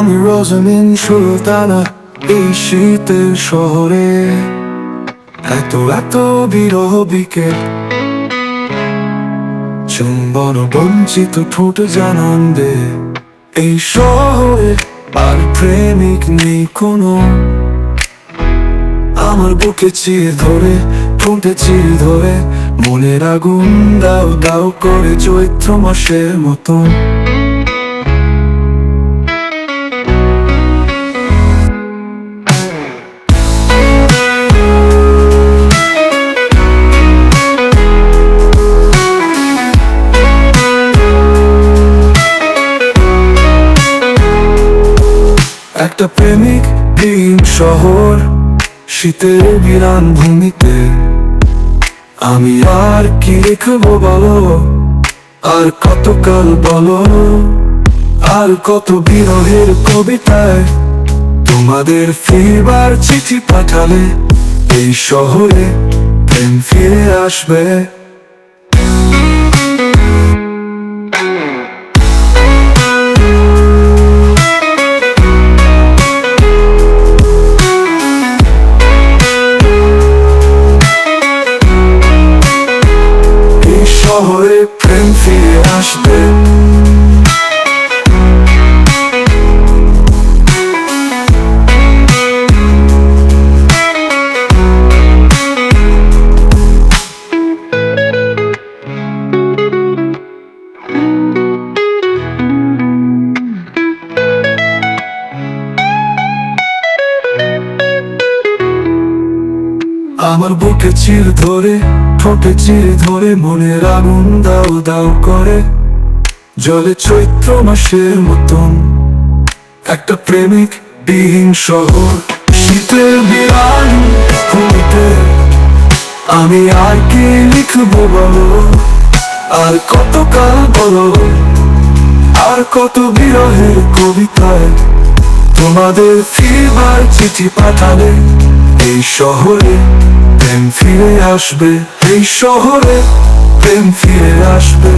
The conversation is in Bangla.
আমি রজনীন সুলতানা এই শীতের শহরে, এত এত বিরহ বিকেল, চুম্বন বঞ্চিত ঠোঁট জানান্দে। এই শহরে আর প্রেমিক নেই কোনো, আমার বুকে চির ধরে, ঠোঁটে চির ধরে, মনের আগুন দাও দাও করে চৈত্র মাসের মতন। একটা প্রেমিক দিন শহর, শীতের বিরান ভূমিতে। আমি আর কি লিখবো বলো, আর কতকাল বলো, আর কত বিরহের কবিতায় তোমাদের ফিরবার চিঠি পাঠালে এই শহরে প্রেম ফিরে আসবে। শহরে প্রেম ফিরে আসবে। আমার বুকে চির ধরে, ঠোঁটে চির ধরে, মনের আগুন দাও দাও করে জলে চৈত্র মাসের মতন। একটা প্রেমিক বিহীন শহর, শীতের বিরান ভূমিতে। আমি আর কি লিখবো বলো, আর কতকাল বলো, আর কত বিরহের কবিতায় তোমাদের ফিরবার চিঠি পাঠালে এই শহরে প্রেম ফিরে আসবে। এই শহরে প্রেম ফিরে আসবে।